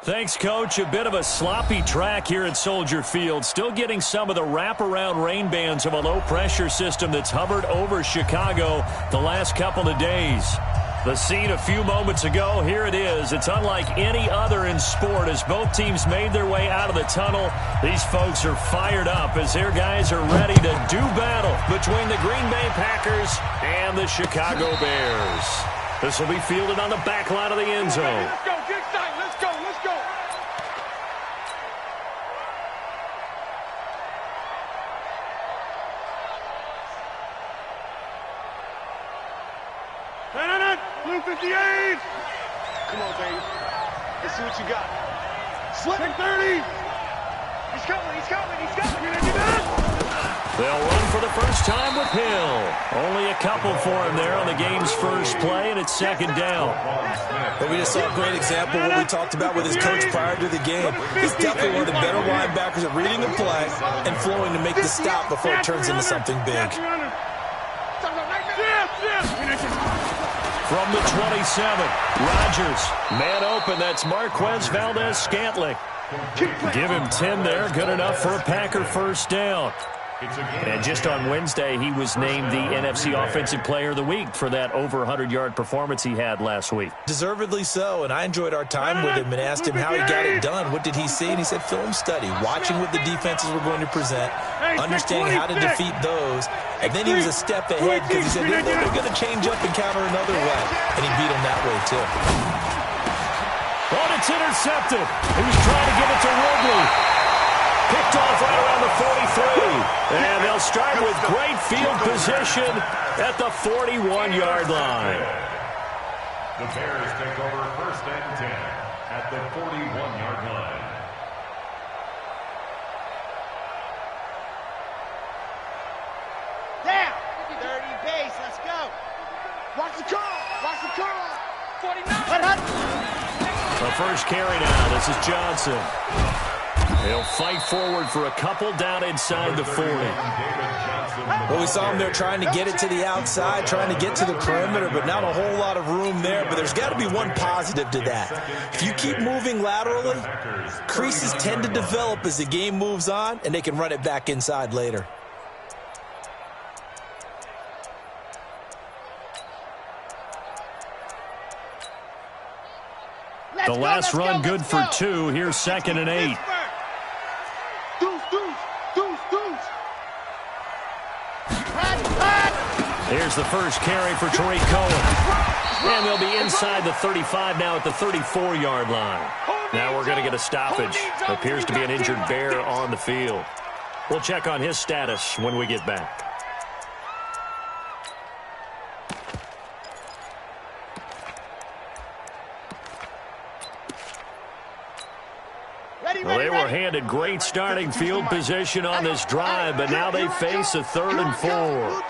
Thanks, Coach. A bit of a sloppy track here at Soldier Field. Still getting some of the wraparound rain bands of a low-pressure system that's hovered over Chicago the last couple of days. The scene a few moments ago, here it is. It's unlike any other in sport as both teams made their way out of the tunnel. These folks are fired up as their guys are ready to do battle between the Green Bay Packers and the Chicago Bears. This will be fielded on the back line of the end zone. Let's go, get excited. Let's go, let's go. Blue 58. Come on, baby. Let's see what you got. Slip 30. He's coming. They'll run for the first time with Hill. Only a couple for him there on the game's first play, and it's second down. But we just saw a great example of what we talked about with his coach prior to the game. He's definitely one of the better linebackers at reading the play and flowing to make the stop before it turns into something big. From the 27, Rodgers, man open, that's Marquez Valdez-Scantling. Give him 10 there, good enough for a Packer first down. And just on Wednesday, he was named the NFC Offensive Player of the Week for that over 100-yard performance he had last week. Deservedly so, and I enjoyed our time with him and asked him how he got it done. What did he see? And he said film study, watching what the defenses were going to present, understanding how to defeat those. And then he was a step ahead because he said they're going to change up and counter another way. And he beat him that way, too. Oh, it's intercepted. He was trying to give it to Ridley. Picked off right around the 43. And they'll start with great field position at the 41-yard line. The Bears take over first and 10 at the 41-yard line. Down. 30 base. Let's go. Watch the curl. 49. The first carry now. This is Johnson. He'll fight forward for a couple down inside the 40. Well, we saw him there trying to get it to the outside, trying to get to the perimeter, but not a whole lot of room there. But there's got to be one positive to that. If you keep moving laterally, creases tend to develop as the game moves on, and they can run it back inside later. The last run good for 2. Here's second and 8. Here's the first carry for Tariq Cohen. And they'll be inside the 35 now at the 34-yard line. Now we're going to get a stoppage. Appears to be an injured Bear on the field. We'll check on his status when we get back. Well, they were handed great starting field position on this drive, but now they face a 3rd and 4.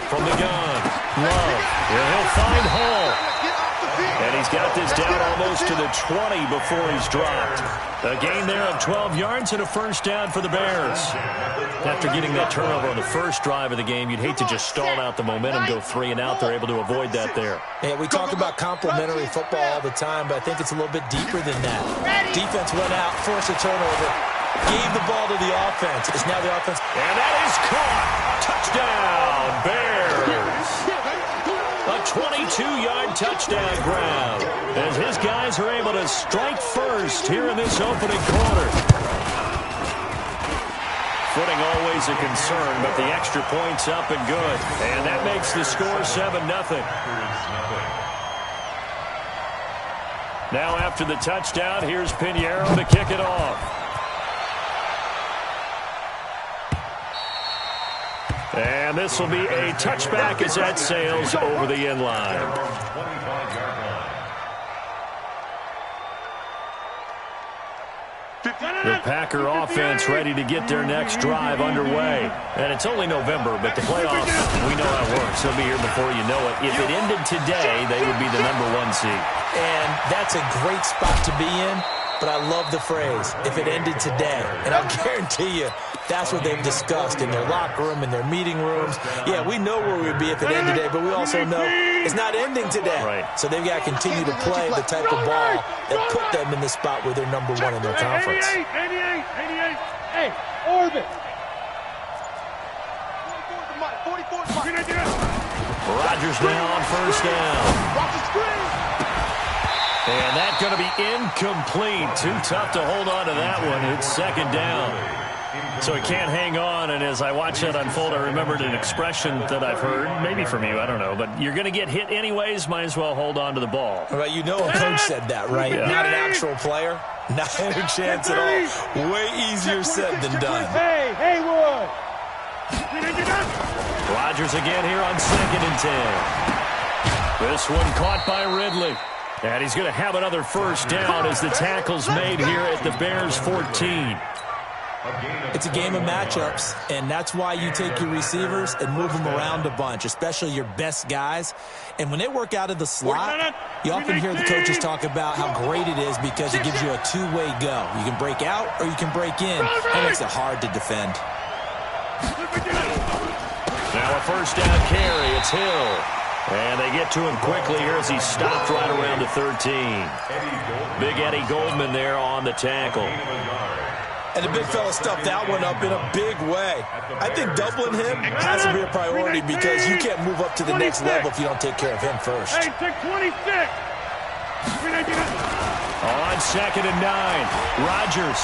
From the gun, Love. He'll find Hall. And he's got this down almost to the 20 before he's dropped. A gain there of 12 yards and a first down for the Bears. After getting that turnover on the first drive of the game, you'd hate to just stall out the momentum, go 3 and out. They're able to avoid that there. Yeah, we talk about complementary football all the time, but I think it's a little bit deeper than that. Defense went out, forced a turnover, gave the ball to the offense. It's now the offense. And that is caught. Touchdown, Bears. A 22-yard touchdown grab as his guys are able to strike first here in this opening quarter. Footing always a concern, but the extra point's up and good. And that makes the score 7-0. Now after the touchdown, here's Pinheiro to kick it off. And this will be a touchback as that sails over the end line. The Packer offense ready to get their next drive underway. And it's only November, but the playoffs, we know how it works. They'll be here before you know it. If it ended today, they would be the #1 seed. And that's a great spot to be in. but I love the phrase, if it ended today. And I guarantee you, that's what they've discussed in their locker room, in their meeting rooms. Yeah, we know where we'd be if it ended today, but we also know it's not ending today. Right. So they've got to continue to play the type of ball that put them in the spot where they're number one in their conference. 88. Hey, orbit. 44. Rodgers now on first down. And that's going to be incomplete. Too tough to hold on to that one. It's second down. So he can't hang on, and as I watch that unfold, I remembered an expression that I've heard, maybe from you, I don't know, but you're going to get hit anyways, might as well hold on to the ball. Right, you know a coach said that, right? Yeah. Not an actual player. Not a chance at all. Way easier said than done. Hey, Haywood. Rodgers again here on 2nd and 10. This one caught by Ridley. And he's going to have another first down as the tackle's made here at the Bears 14. It's a game of matchups, and that's why you take your receivers and move them around a bunch, especially your best guys. And when they work out of the slot, you often hear the coaches talk about how great it is because it gives you a two-way go. You can break out or you can break in. That makes it hard to defend. Now a first down carry. It's Hill. And they get to him quickly here as he stopped right around the 13. Big Eddie Goldman there on the tackle. And the big fella stuffed that one up in a big way. I think doubling him has to be a priority because you can't move up to the next level if you don't take care of him first. Hey, take 26. On 2nd and 9, Rodgers.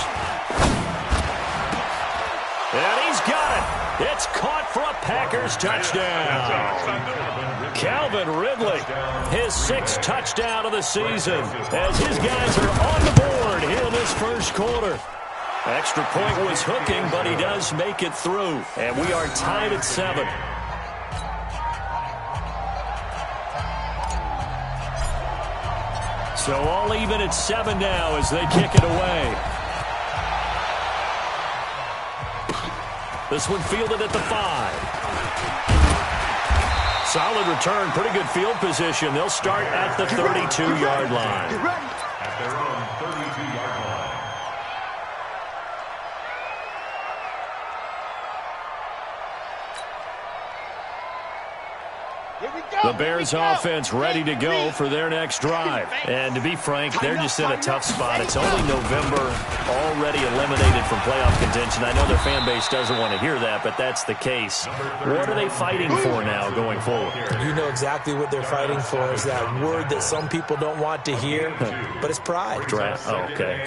And he's got it. It's caught for a Packers touchdown. Calvin Ridley, his 6th touchdown of the season as his guys are on the board here in this first quarter. Extra point was hooking, but he does make it through. And we are tied at 7. So all even at 7 now as they kick it away. This one fielded at the 5. Solid return, pretty good field position. They'll start at the 32-yard line. At their own 32-yard line. The Bears offense ready to go for their next drive. And to be frank, they're just in a tough spot. It's only November, already eliminated from playoff contention. I know their fan base doesn't want to hear that, but that's the case. What are they fighting for now going forward? You know exactly what they're fighting for is that word that some people don't want to hear, but it's pride. Draft. Oh, okay.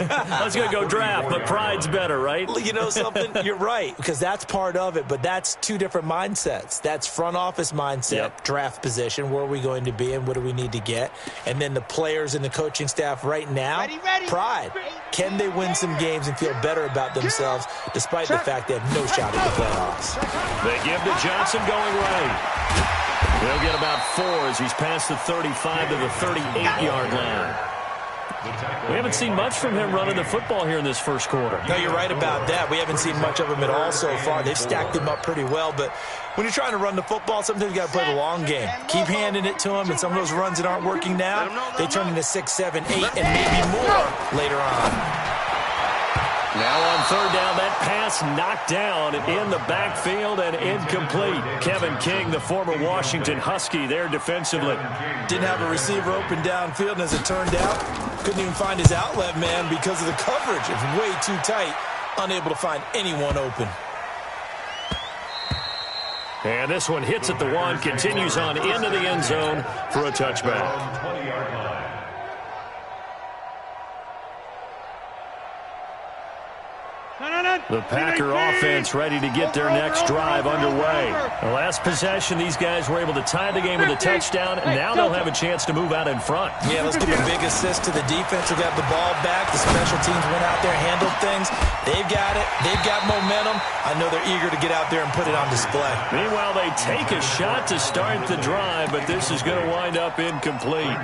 I was going to go draft, but pride's better, right? You know something? You're right, because that's part of it, but that's two different mindsets. That's front office mindset, draft position, where are we going to be and what do we need to get? And then the players and the coaching staff right now, pride. Can they win some games and feel better about themselves despite the fact they have no shot at the playoffs? They give to Johnson going right. He'll get about 4 as he's past the 35 to the 38-yard line. We haven't seen much from him running the football here in this first quarter. No, you're right about that. We haven't seen much of him at all so far. They've stacked him up pretty well, but when you're trying to run the football, sometimes you got to play the long game. Keep handing it to him, and some of those runs that aren't working now, they turn into 6, 7, 8, and maybe more later on. Now on third down, that pass knocked down in the backfield and incomplete. Kevin King, the former Washington Husky, there defensively. Didn't have a receiver open downfield, and as it turned out, couldn't even find his outlet man because of the coverage. It's way too tight, unable to find anyone open. And this one hits at the 1, continues on into the end zone for a touchback. 20-yard line. The Packer offense ready to get their next drive underway. The last possession, these guys were able to tie the game with a touchdown, and now they'll have a chance to move out in front. Yeah, let's give a big assist to the defense who got the ball back. The special teams went out there, handled things. They've got it. They've got momentum. I know they're eager to get out there and put it on display. Meanwhile, they take a shot to start the drive, but this is going to wind up incomplete.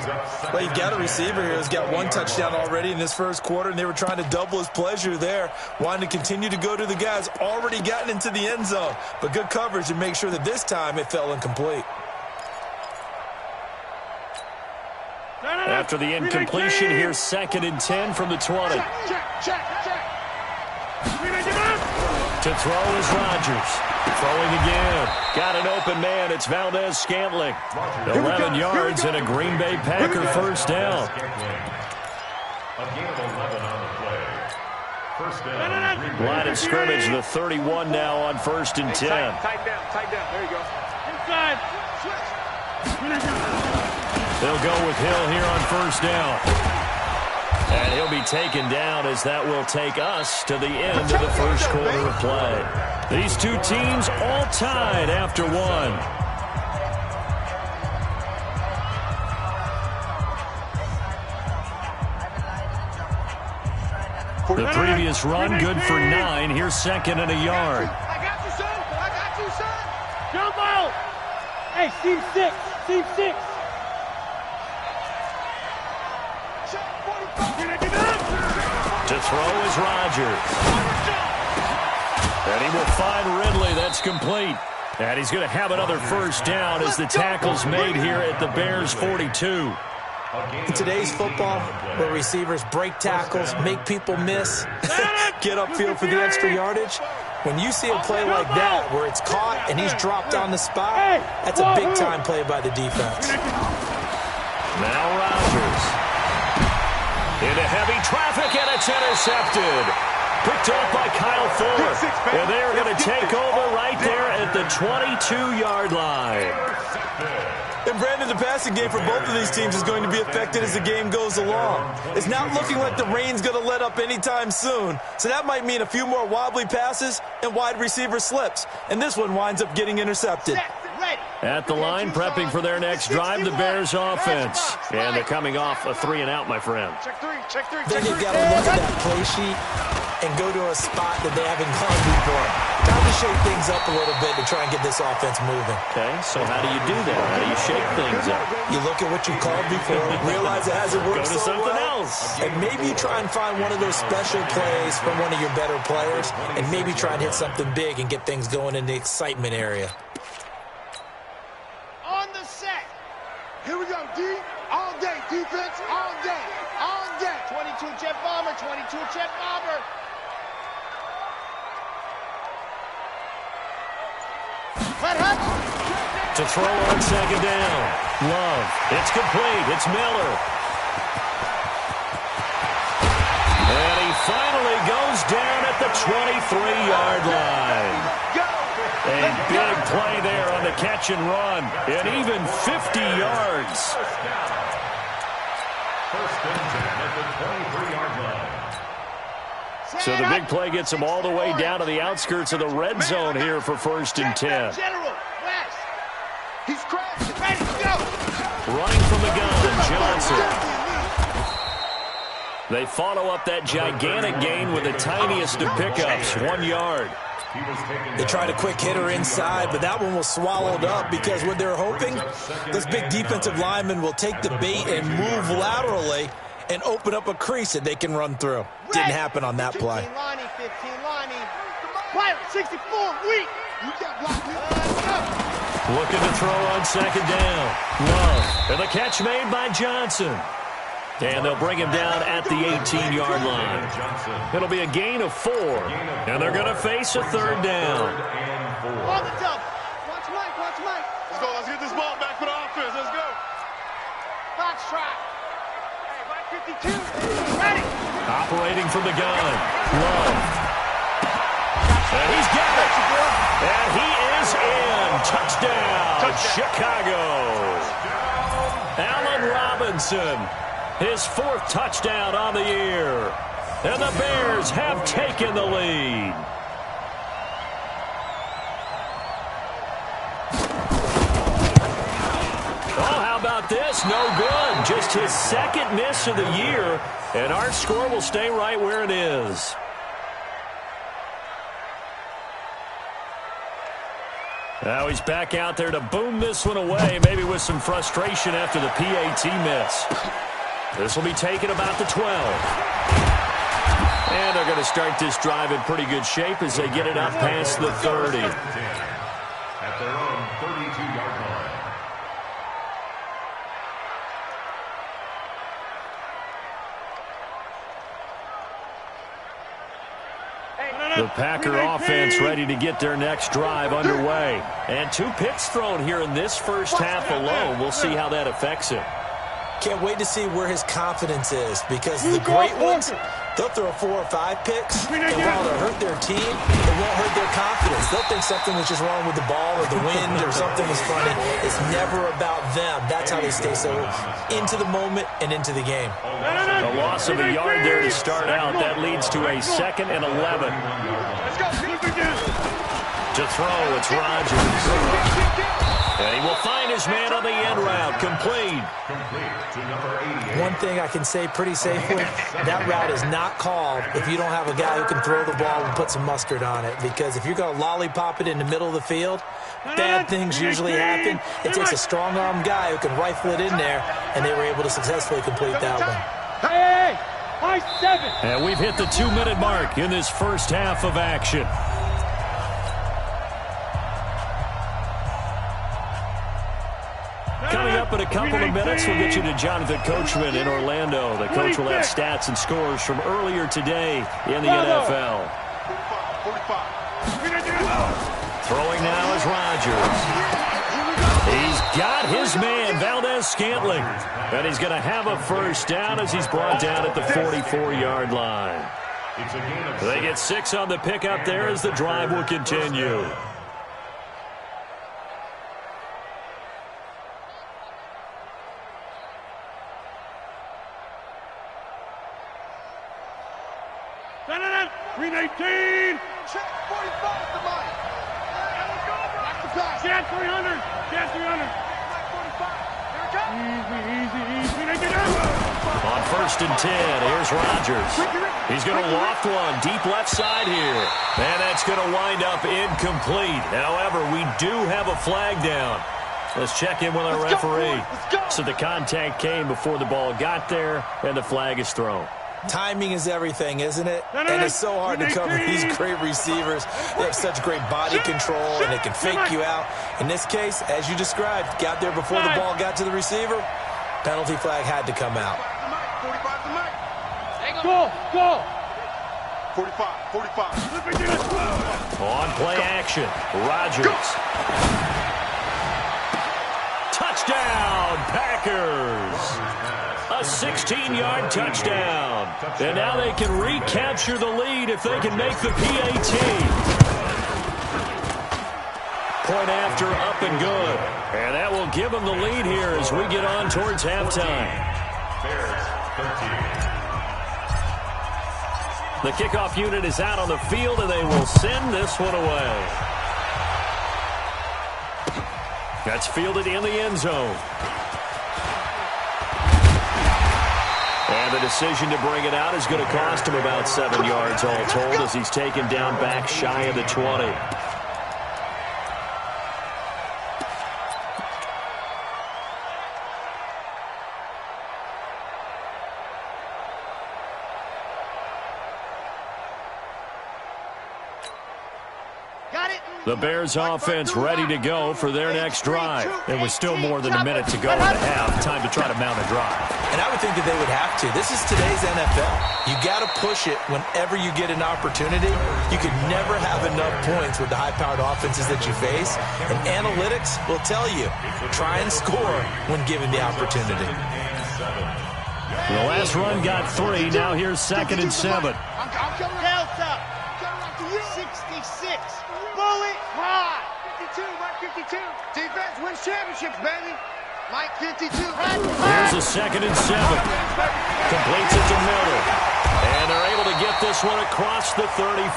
Well, you've got a receiver here who's got 1 touchdown already in this first quarter, and they were trying to double his pleasure there, wanting to continue to go to the guys already gotten into the end zone. But good coverage to make sure that this time it fell incomplete. After the incompletion, here's 2nd and 10 from the 20. Check. To throw is Rodgers. Throwing again. Got an open man. It's Valdez-Scantling. 11 yards and a Green Bay Packer first down. A gain of 11 on the play. First down. Line of scrimmage, the 31 now on 1st and 10. Tight down. There you go. Inside. They'll go with Hill here on 1st down. And he'll be taken down as that will take us to the end of the first quarter of play. These two teams all tied after one. The previous run good for 9. Here's 2nd and a yard. I got you, son. Jump out. Hey, team 6. To throw is Rodgers. And he will find Ridley. That's complete. And he's going to have another first down as the tackle's made here at the Bears' 42. In today's football, where receivers break tackles, make people miss, get upfield for the extra yardage, when you see a play like that where it's caught and he's dropped on the spot, that's a big-time play by the defense. Now Rodgers. Into heavy traffic, and it's intercepted. Picked up by Kyle Fuller. And they are going to take over right there at the 22-yard line. And Brandon, the passing game for both of these teams is going to be affected as the game goes along. It's not looking like the rain's going to let up anytime soon. So that might mean a few more wobbly passes and wide receiver slips. And this one winds up getting intercepted. At the line, prepping for their next drive, the Bears offense. And they're coming off a 3-and-out, my friend. Then you've got to look at that play sheet and go to a spot that they haven't gone before. Time to shake things up a little bit to try and get this offense moving. Okay, so how do you do that? How do you shake things up? You look at what you called before, realize it hasn't worked Go to so something well, else. and maybe you try and find one of those special plays from one of your better players, and maybe try and hit something big and get things going in the excitement area. On the set. Here we go, D. All day, defense, all day. 22 jet bomber, 22 jet bomber. To throw on 2nd down. Love. It's complete. It's Miller. And he finally goes down at the 23-yard line. A big play there on the catch and run. And even 50 yards. First and 10 at the 23-yard line. So the big play gets him all the way down to the outskirts of the red zone here for 1st and 10. General, West. He's crashing. Ready to go. Running from the gun, Johnson. They follow up that gigantic gain with the tiniest of pickups, 1 yard. They tried a quick hitter inside, but that one was swallowed up because what they're hoping, this big defensive lineman will take the bait and move laterally and open up a crease that they can run through. Didn't happen on that play. 15 Lonnie. Pilot, 64, weak. You got blocked. Looking to throw on 2nd down. Love. And the catch made by Johnson. And they'll bring him down at the 18-yard line. It'll be a gain of 4. And they're going to face a 3rd down. On the double. Watch Mike. Let's go. Let's get this ball back for the offense. Let's go. Fox try. Hey, 52. Ready. Operating from the gun. Love. And he's got it. And he is in. Touchdown. Chicago. Allen Robinson. His 4th touchdown on the year. And the Bears have taken the lead. Oh, how about this? No good. Just his 2nd miss of the year. And our score will stay right where it is. Now he's back out there to boom this one away, maybe with some frustration after the PAT miss. This will be taken about the 12. And they're going to start this drive in pretty good shape as they get it up past the 30. At their own 32-yard line. The Packer offense ready to get their next drive underway. And 2 picks thrown here in this first half alone. We'll see how that affects him. Can't wait to see where his confidence is, because the great ones, they'll throw 4 or 5 picks, and while they'll hurt their team, it won't hurt their confidence. They'll think something was just wrong with the ball or the wind or something was funny. It's never about them. That's how they stay so into the moment and into the game. A loss of a yard there to start out. That leads to a 2nd and 11. To throw, it's Rodgers. And he will find his man on the end route. Complete. One thing I can say pretty safely, that route is not called if you don't have a guy who can throw the ball and put some mustard on it. Because if you're going to lollipop it in the middle of the field, bad things usually happen. It takes a strong-arm guy who can rifle it in there, and they were able to successfully complete that one. Hey! And we've hit the 2-minute mark in this first half of action. Coming up in a couple of minutes, we'll get you to Jonathan Coachman in Orlando. The coach will have stats and scores from earlier today in the NFL. 45. Throwing now is Rodgers. He's got his man, Valdez-Scantling. And he's going to have a first down as he's brought down at the 44-yard line. They get 6 on the pickup there as the drive will continue. Green 18. Check 45 the mic. Back to pass. Jan 300. Jan 300. 45. Here it comes. Easy. On 1st and 10, here's Rodgers. He's going to loft one deep left side here. And that's going to wind up incomplete. However, we do have a flag down. Let's check in with our referee. So the contact came before the ball got there, and the flag is thrown. Timing is everything, isn't it? And it's so hard to cover these great receivers. They have such great body control, and they can fake you out. In this case, as you described, got there before the ball got to the receiver. Penalty flag had to come out. 45 the mic. Go. 45. On play action, Rodgers. Touchdown, Packers. A 16-yard touchdown. And now they can recapture the lead if they can make the PAT. Point after, up and good. And that will give them the lead here as we get on towards halftime. The kickoff unit is out on the field, and they will send this one away. That's fielded in the end zone. And the decision to bring it out is going to cost him about 7 yards all told as he's taken down back shy of the 20. The Bears offense ready to go for their next drive. It was still more than a minute to go in the half. Time to try to mount a drive. And I would think that they would have to. This is today's NFL. You got to push it whenever you get an opportunity. You could never have enough points with the high-powered offenses that you face. And analytics will tell you, try and score when given the opportunity. The last run got 3. Now here's 2nd and 7. Delta. 66. Bullet high. 52. Mike 52. Defense wins championships, baby. Mike 52. Here's a 2nd and 7. Completes it to Miller. And they're able to get this one across the 35.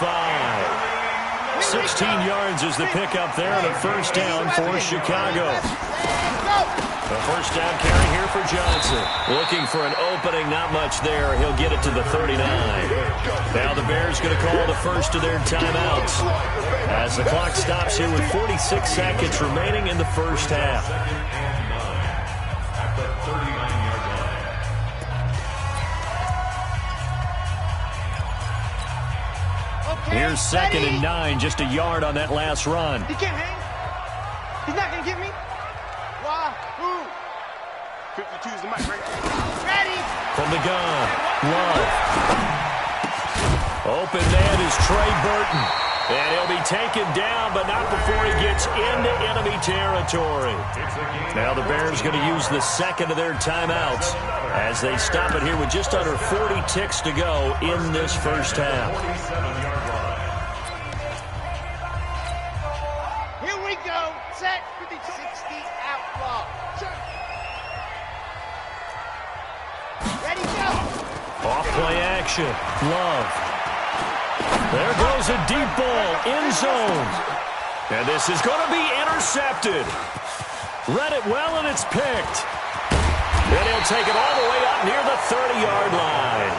16 yards is the pickup there, and a first down for Chicago. A first down carry here for Johnson. Looking for an opening, not much there. He'll get it to the 39. Now the Bears going to call the first of their timeouts as the clock stops here with 46 seconds remaining in the first half. Here's 2nd and 9, just a yard on that last run. He can't hang. He's not going to get me. Wahoo. 52's the mic, right? Ready. From the gun, Love. Open man is Trey Burton. And he'll be taken down, but not before he gets into enemy territory. Now the Bears going to use the second of their timeouts as they stop it here with just under 40 ticks to go in this first half. Here we go. Set. 60 out block. Ready, go. Off play action. Love. There goes a deep ball, end zone. And this is going to be intercepted. Read it well, and it's picked. And he'll take it all the way up near the 30-yard line.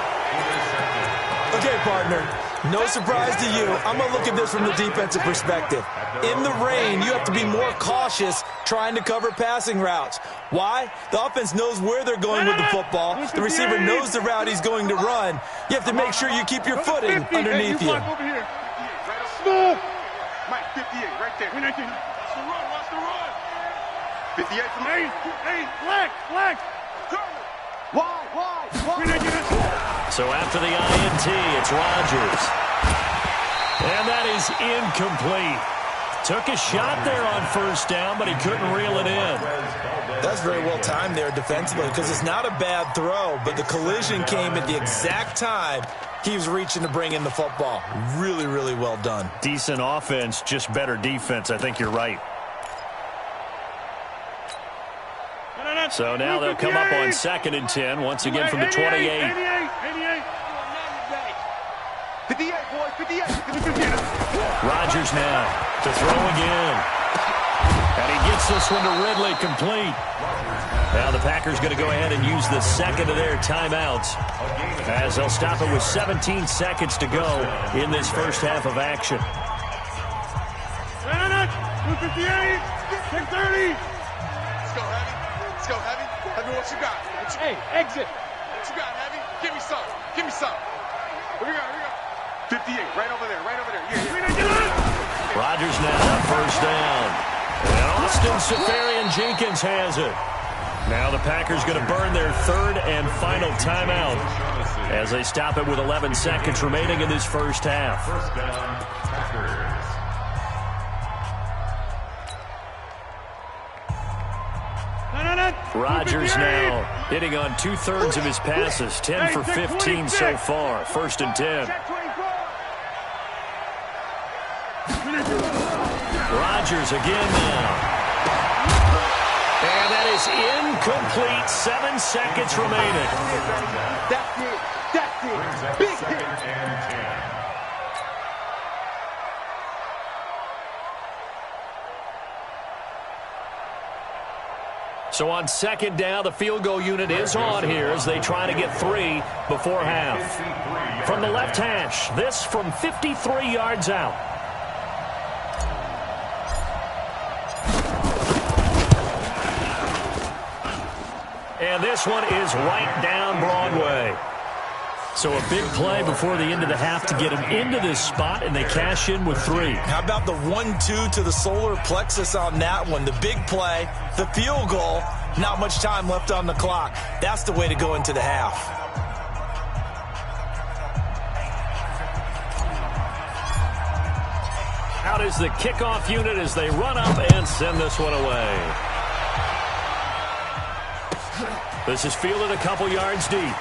Okay, partner, no surprise to you. I'm going to look at this from the defensive perspective. In the rain, you have to be more cautious trying to cover passing routes. Why? The offense knows where they're going with the football. The receiver knows the route he's going to run. You have to make sure you keep your footing underneath you. Smooth. Mike, 58, right there. Watch the run, watch the run. 58 from me. Hey, black. Why? So after the INT, it's Rodgers. And that is incomplete. Took a shot there on first down, but he couldn't reel it in. That's very well timed there defensively because it's not a bad throw, but the collision came at the exact time he was reaching to bring in the football. Really, really well done. Decent offense, just better defense. I think you're right. So now they'll come up on 2nd and 10, once again from the 28. 58, boy, 58. Rodgers now to throw again. And he gets this one to Ridley, complete. Now the Packers going to go ahead and use the second of their timeouts as they'll stop it with 17 seconds to go in this first half of action. 258, 630. Let's go, Heavy. Heavy, what you got? Hey, exit. What you got, Heavy? Give me some. Here we go. 58, right over there. Yeah. Rodgers now on first down. And Austin Seferian-Jenkins has it. Now the Packers going to burn their third and final timeout as they stop it with 11 seconds remaining in this first half. First down, Packers. Rodgers now hitting on 2/3 of his passes, 10 for 15 so far. 1st and 10. Rodgers again now. And that is incomplete. 7 seconds remaining. That's it. Big hit. And 10. So on 2nd down, the field goal unit is on here as they try to get 3 before half. From the left hash, this from 53 yards out. And this one is right down Broadway. So a big play before the end of the half to get him into this spot, and they cash in with 3. How about the 1-2 to the solar plexus on that one? The big play, the field goal, not much time left on the clock. That's the way to go into the half. Out is the kickoff unit as they run up and send this one away. This is fielded a couple yards deep.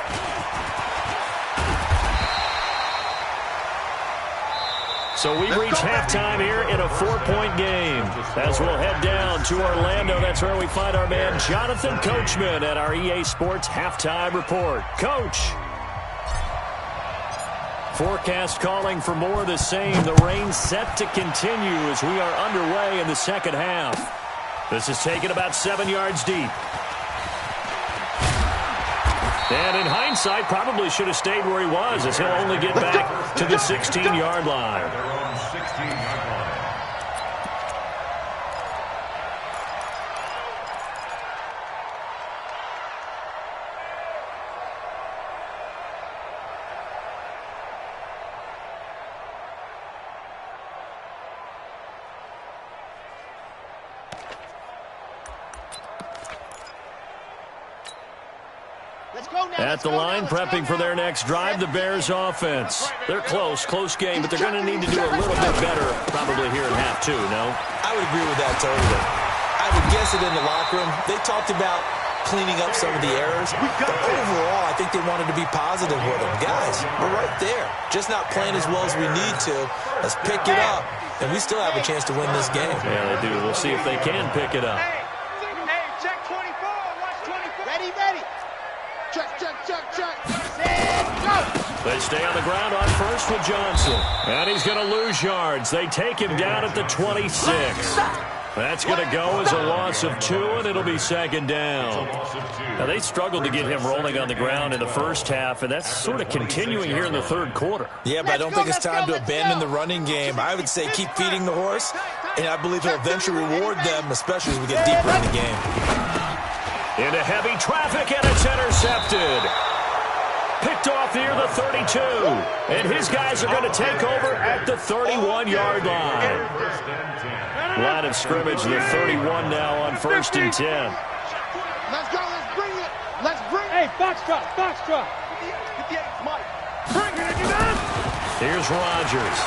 So we reach halftime here in a 4-point game. As we'll head down to Orlando, that's where we find our man Jonathan Coachman at our EA Sports Halftime Report. Coach. Forecast calling for more of the same. The rain set to continue as we are underway in the second half. This is taken about 7 yards deep. And in hindsight, probably should have stayed where he was as he'll only get back to the 16-yard line. Their own 16-yard line. Let's go now. At the line, prepping for their next drive, the Bears offense. They're close game, but they're going to need to do a little bit better probably here in half two, no? I would agree with that totally. I would guess it in the locker room. They talked about cleaning up some of the errors, but overall, I think they wanted to be positive with them. Guys, we're right there. Just not playing as well as we need to. Let's pick it up, and we still have a chance to win this game. Yeah, they do. We'll see if they can pick it up. Hey, check 24. Watch 24. Ready. Check. Set, go. They stay on the ground on first with Johnson. And he's going to lose yards. They take him down at the 26. That's going to go as a loss of 2, and it'll be second down. Now, they struggled to get him rolling on the ground in the first half, and that's sort of continuing here in the third quarter. Yeah, but I don't think it's time to abandon the running game. I would say keep feeding the horse, and I believe he'll eventually reward them, especially as we get deeper in the game. Into heavy traffic, and it's intercepted. Picked off near the 32. And his guys are going to take over at the 31-yard line. Line of scrimmage, the 31 now on 1st and 10. Let's go. Let's bring it. Hey, Foxtrot. 58, Mike. Bring it, you man. Here's Rodgers.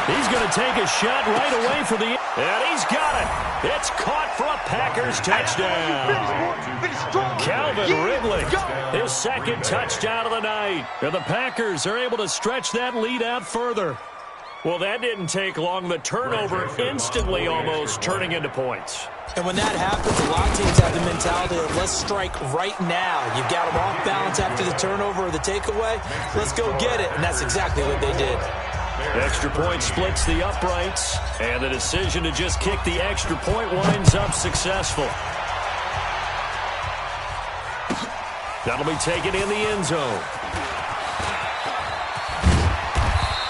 He's going to take a shot right away for the... And he's got it. It's caught for a Packers touchdown. Calvin Ridley, his second touchdown of the night. And the Packers are able to stretch that lead out further. Well, that didn't take long. The turnover instantly almost turning into points. And when that happens, a lot of teams have the mentality of let's strike right now. You've got them off balance after the turnover or the takeaway. Let's go get it. And that's exactly what they did. Extra point splits the uprights, and the decision to just kick the extra point winds up successful. That'll be taken in the end zone.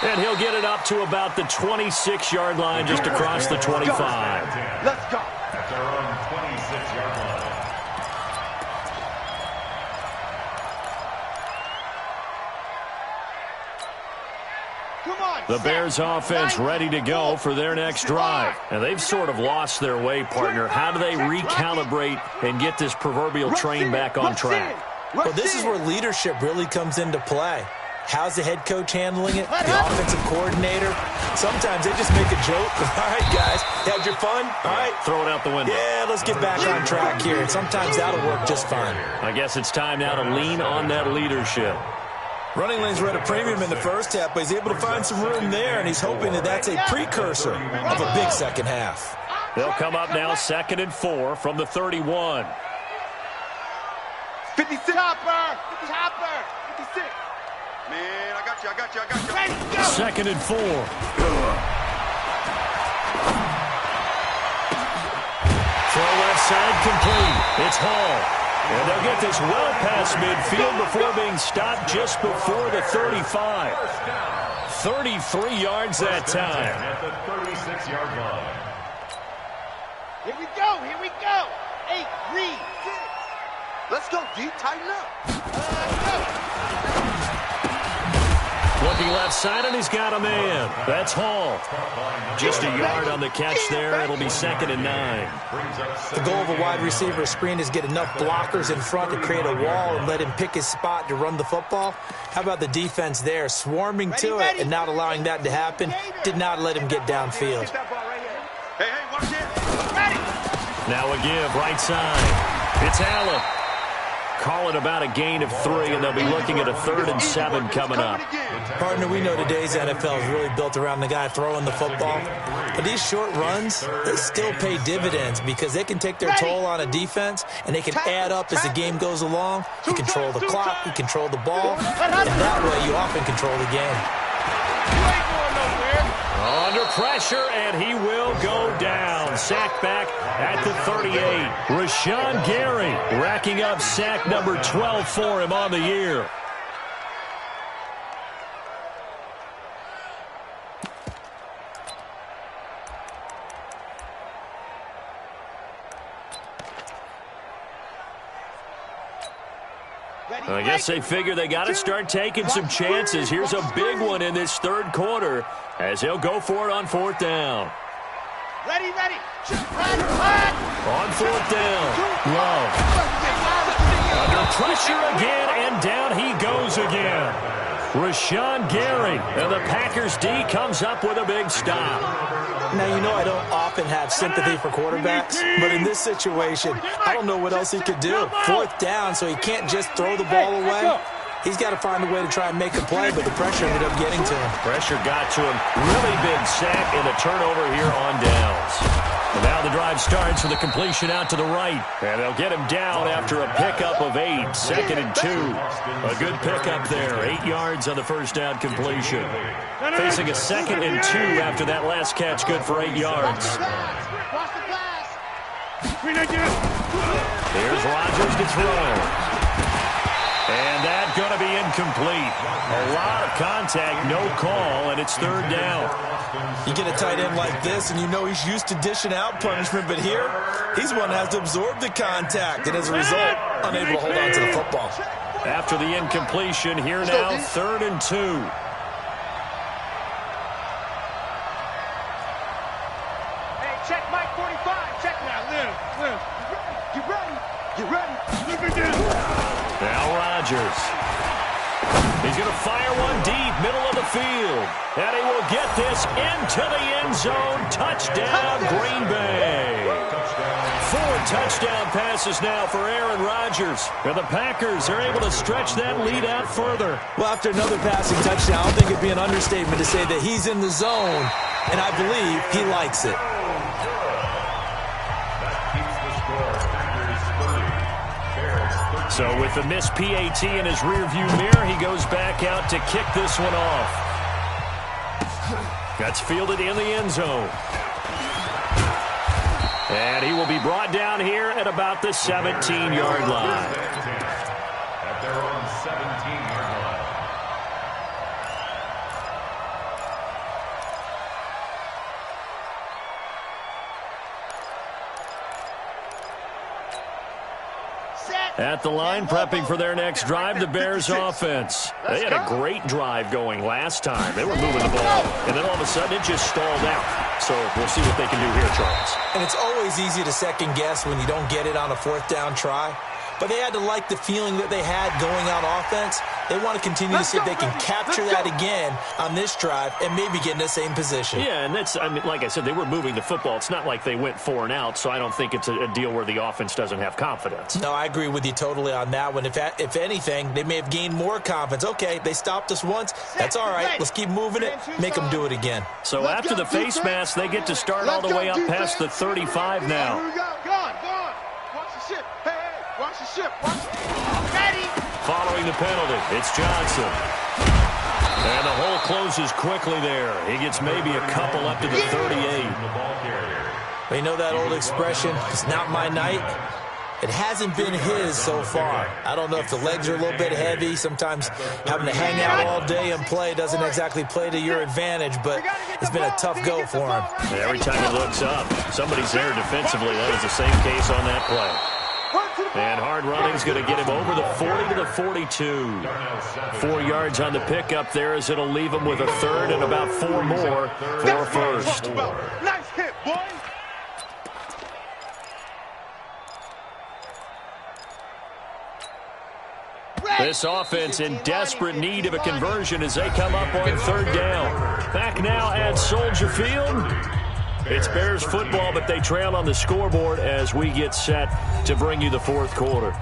And he'll get it up to about the 26-yard line, just across the 25. Let's go. At their own 26-yard line. The Bears offense ready to go for their next drive. And they've sort of lost their way, partner. How do they recalibrate and get this proverbial train back on track? Well, this is where leadership really comes into play. How's the head coach handling it? The offensive coordinator? Sometimes they just make a joke. All right, guys, had your fun? All right. Throw it out the window. Yeah, let's get back on track here. And sometimes that'll work just fine. I guess it's time now to lean on that leadership. Running lanes were at a premium in the first half, but he's able to find some room there, and he's hoping that that's a precursor of a big second half. They'll come up now 2nd and 4 from the 31. 56. Chopper. 56. Man, I got you. Ready, go. 2nd and 4. Throw left side complete. It's Hall. And they'll get this well past midfield before being stopped just before the 35. 33 yards that time. At the 36-yard line. Here we go. 8, read. 6. Let's go, D. Tighten up. Go. Looking left side, and he's got a man. That's Hall. Just a yard on the catch there. It'll be 2nd and 9. The goal of a wide receiver screen is get enough blockers in front to create a wall and let him pick his spot to run the football. How about the defense there, swarming to it and not allowing that to happen? Did not let him get downfield. Hey, watch it. Now a give, right side. It's Allen. Call it about a gain of 3, and they'll be looking at a 3rd and 7 coming up. Partner, we know today's NFL is really built around the guy throwing the football. But these short runs, they still pay dividends because they can take their toll on a defense, and they can add up as the game goes along. You control the clock, you control the ball, and that way you often control the game. Under pressure, and he will go down. Sack back at the 38. Rashawn Gary racking up sack number 12 for him on the year. I guess they figure they got to start taking some chances. Here's a big one in this third quarter as he'll go for it on 4th down. Ready. On 4th down, Love. Under Pressure again, and down he goes again. Rashawn Gary, and the Packers D comes up with a big stop. Now, you know I don't often have sympathy for quarterbacks, but in this situation, I don't know what else he could do. 4th down, so he can't just throw the ball away. He's got to find a way to try and make a play, but the pressure ended up getting to him. Pressure got to him. Really big sack and a turnover here on downs. And now the drive starts with a completion out to the right. And they'll get him down after a pickup of 8. 2nd and 2. A good pickup there. 8 yards on the first down completion. Facing a 2nd and 2 after that last catch. Good for 8 yards. Here's Rodgers to throw. And that's going to be incomplete. A lot of contact, no call, and it's 3rd down. You get a tight end like this, and you know he's used to dishing out punishment, but here, he's one that has to absorb the contact, and as a result, unable to hold on to the football. After the incompletion, here now, 3rd and 2. Hey, check Mike 45. Check now, Liv. Get ready. Get ready. Look again. Now Rodgers. He's going to fire one deep, middle of the field. And he will get this into the end zone. Touchdown, Green Bay. 4 touchdown passes now for Aaron Rodgers. And the Packers are able to stretch that lead out further. Well, after another passing touchdown, I don't think it'd be an understatement to say that he's in the zone, and I believe he likes it. So with the missed PAT in his rearview mirror, he goes back out to kick this one off. That's fielded in the end zone. And he will be brought down here at about the 17-yard line. At their own 17-yard line. At the line, prepping for their next drive, the Bears offense. They had a great drive going last time. They were moving the ball, and then all of a sudden it just stalled out. So we'll see what they can do here, Charles. And it's always easy to second guess when you don't get it on a 4th down try. But they had to like the feeling that they had going on offense. They want to continue to see if they can capture that again on this drive and maybe get in the same position. Yeah, and that's, I mean, like I said, they were moving the football. It's not like they went 4 and out, so I don't think it's a deal where the offense doesn't have confidence. No, I agree with you totally on that one. If anything, they may have gained more confidence. Okay, they stopped us once. That's all right. Let's keep moving it. Make them do it again. So after the face mask, they get to start all the way up past the 35 now. Here we go. Go on. Watch the ship. Hey. Watch the ship. Ready. Following the penalty, it's Johnson. And the hole closes quickly there. He gets maybe a couple up to the 38. You know that old expression, it's not my night? It hasn't been his so far. I don't know if the legs are a little bit heavy. Sometimes having to hang out all day and play doesn't exactly play to your advantage, but it's been a tough go for him. Every time he looks up, somebody's there defensively. That was the same case on that play. And hard running's going to get him over the 40 to the 42. 4 yards on the pickup there as it'll leave him with a 3rd and about 4 more for first. Nice hit, boy. This offense in desperate need of a conversion as they come up on 3rd down. Back now at Soldier Field. It's Bears football, but they trail on the scoreboard as we get set to bring you the 4th quarter.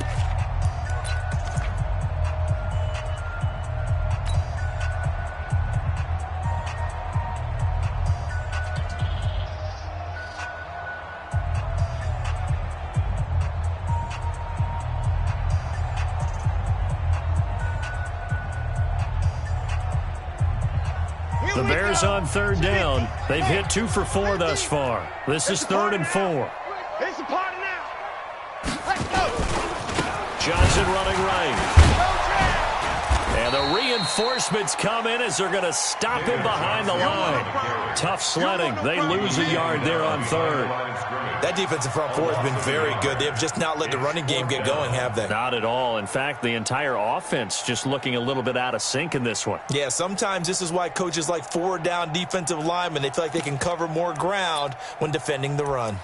The Bears on 3rd down. They've hit 2 for 4 thus far. This is 3rd and 4. It's a party now. Let's go. Johnson running right. And the reinforcements come in as they're going to stop him behind the line. Tough sledding. They lose a yard there on 3rd. That defensive front 4 has been very good. They have just not let the running game get going, have they? Not at all. In fact, the entire offense just looking a little bit out of sync in this one. Yeah, sometimes this is why coaches like 4-down defensive linemen, they feel like they can cover more ground when defending the run.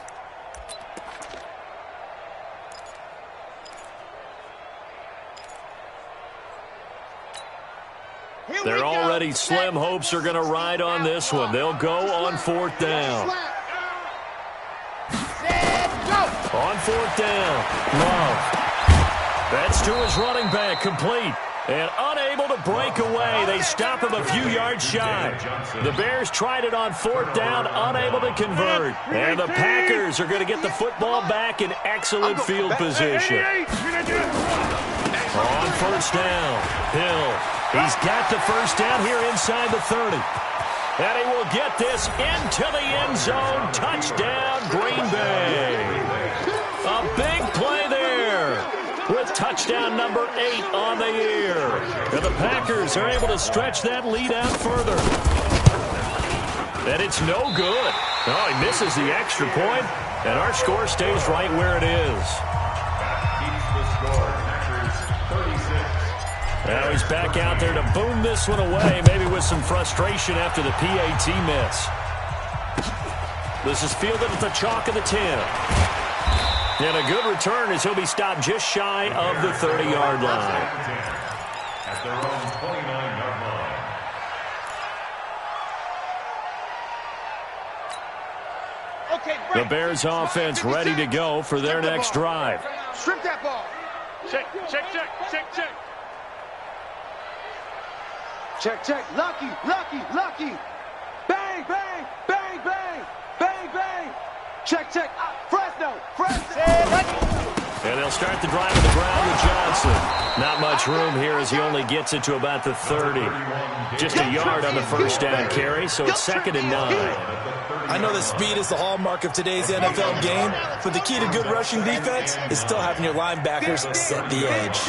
They're already slim hopes are going to ride on this one. They'll go on 4th down. On 4th down, Love. That's to his running back, complete. And unable to break away. They stop him a few yards shy. The Bears tried it on 4th down, unable to convert. And the Packers are going to get the football back in excellent field position. On 1st down, Hill. He's got the 1st down here inside the 30. And he will get this into the end zone. Touchdown, Green Bay. A big play there with touchdown number 8 on the year. And the Packers are able to stretch that lead out further. And it's no good. Oh, he misses the extra point, and our score stays right where it is. Now he's back out there to boom this one away, maybe with some frustration after the PAT miss. This is fielded at the chalk of the 10. And a good return as he'll be stopped just shy of the 30-yard line. At their own 29-yard line. The Bears offense ready to go for their next drive. Strip that ball. Check. Check. Lucky. Bang. Check. Fresno. And they'll start the drive on the ground with Johnson. Not much room here as he only gets it to about the 30. Just a yard on the 1st down carry, so it's 2nd and 9. I know that speed is the hallmark of today's NFL game, but the key to good rushing defense is still having your linebackers set the edge.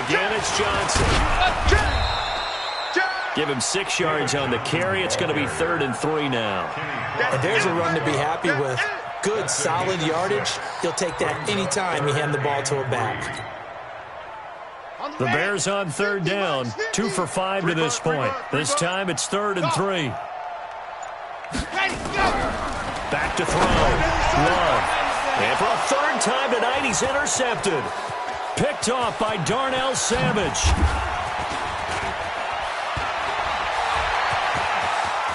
Again, it's Johnson. Give him 6 yards on the carry. It's going to be 3rd and 3 now. And there's a run to be happy with. Good, solid yardage. He'll take that anytime you hand the ball to a back. The Bears on 3rd down. 2 for 5 to this point. This time it's 3rd and 3. Back to throw. Love. And for a 3rd time tonight, he's intercepted. Picked off by Darnell Savage.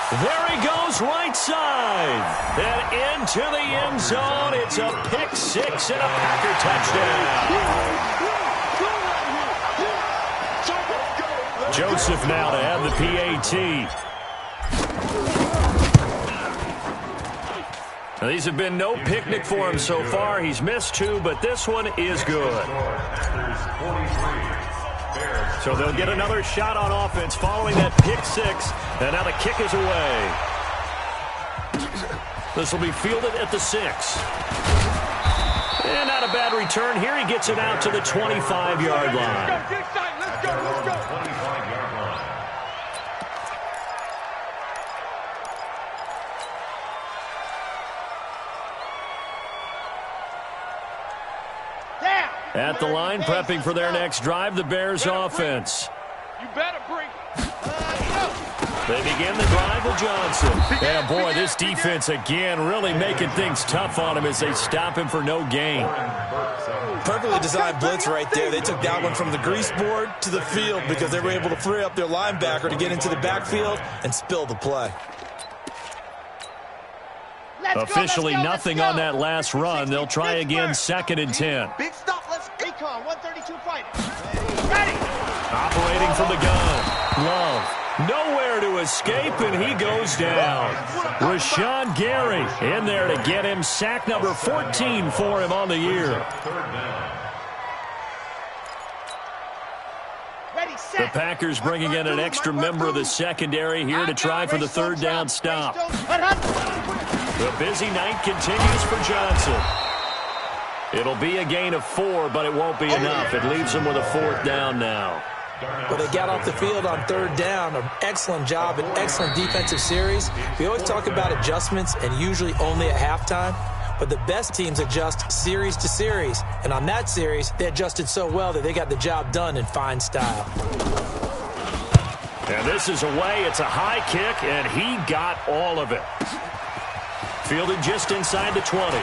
There he goes, right side. And into the end zone. It's a pick 6 and a Packer touchdown. Joseph now to have the PAT. Now, these have been no picnic for him so far. He's missed 2, but this one is good. So they'll get another shot on offense following that pick 6. And now the kick is away. This will be fielded at the 6. And not a bad return here. He gets it out to the 25-yard line. Let's go. At the line, prepping for their next drive, the Bears offense. You better bring it. They begin the drive with Johnson. Yeah, boy, this defense again really making things tough on him as they stop him for no gain. Perfectly designed blitz right there. They took that one from the grease board to the field because they were able to free up their linebacker to get into the backfield and spill the play. Officially nothing on that last run. They'll try again, 2nd and 10. Big stop. Let's recon. 132 fighting. Ready. Operating from the gun. Love. Nowhere to escape, and he goes down. Rashawn Gary in there to get him. Sack number 14 for him on the year. The Packers bringing in an extra member of the secondary here to try for the 3rd down stop. The busy night continues for Johnson. It'll be a gain of 4, but it won't be enough. It leaves him with a 4th down now. Well, they got off the field on 3rd down. An excellent job, an excellent defensive series. We always talk about adjustments and usually only at halftime. But the best teams adjust series to series. And on that series, they adjusted so well that they got the job done in fine style. And this is away. It's a high kick, and he got all of it. Fielded just inside the 20.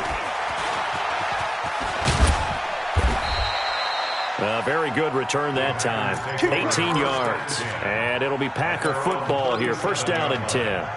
Very good return that time. 18 yards. And it'll be Packer football here. First down and 10.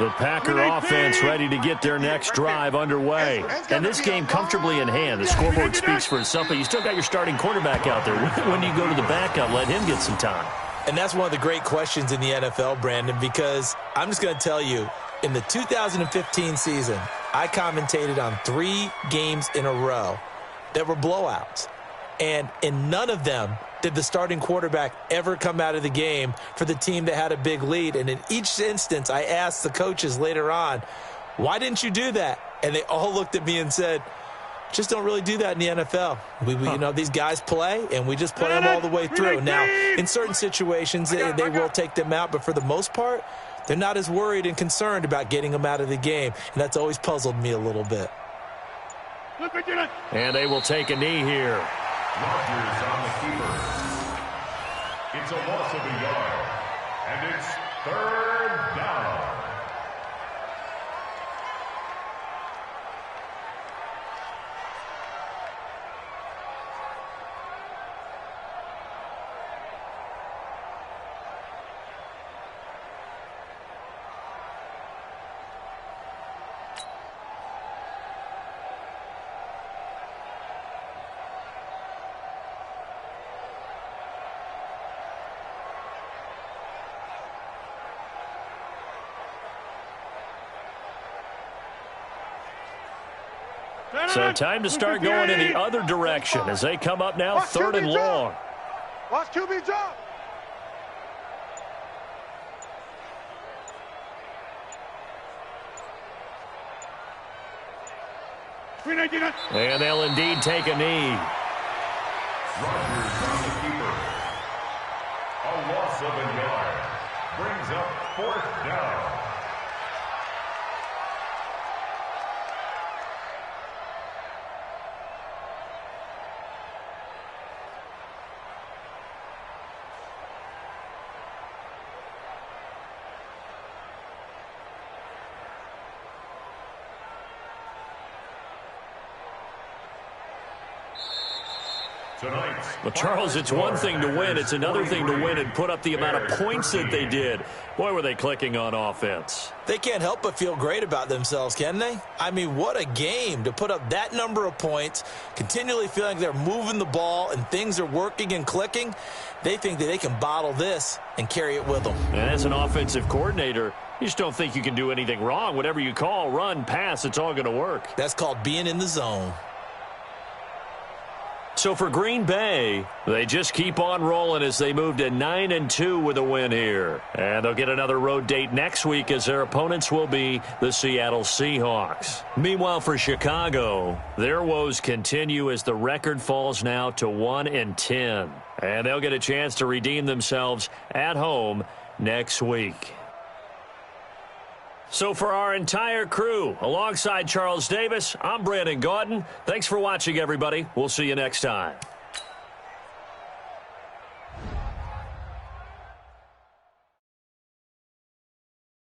The Packer offense ready to get their next drive underway. And this game comfortably in hand. The scoreboard speaks for itself, but you still got your starting quarterback out there. When do you go to the backup, let him get some time? And that's one of the great questions in the NFL, Brandon, because I'm just going to tell you, in the 2015 season, I commentated on 3 games in a row that were blowouts. And in none of them did the starting quarterback ever come out of the game for the team that had a big lead. And in each instance, I asked the coaches later on, why didn't you do that? And they all looked at me and said, just don't really do that in the NFL. You know, these guys play, and we just play them all the way through. Now, in certain situations, they will take them out, but for the most part, they're not as worried and concerned about getting them out of the game. And that's always puzzled me a little bit. And they will take a knee here. Rodgers on the keeper. It's a loss of a yard. And it's 3rd down. So time to start going in the other direction as they come up now, 3rd and long. Watch QB drop. And they'll indeed take a knee. Rodgers on the keeper. A loss of a yard. Brings up 4th down. Well, Charles, it's one thing to win. It's another thing to win and put up the amount of points that they did. Boy, were they clicking on offense. They can't help but feel great about themselves, can they? I mean, what a game to put up that number of points, continually feeling like they're moving the ball and things are working and clicking. They think that they can bottle this and carry it with them. And as an offensive coordinator, you just don't think you can do anything wrong. Whatever you call, run, pass, it's all going to work. That's called being in the zone. So for Green Bay, they just keep on rolling as they move to 9-2 with a win here. And they'll get another road date next week as their opponents will be the Seattle Seahawks. Meanwhile, for Chicago, their woes continue as the record falls now to 1-10. And they'll get a chance to redeem themselves at home next week. So for our entire crew, alongside Charles Davis, I'm Brandon Gaudin. Thanks for watching, everybody. We'll see you next time.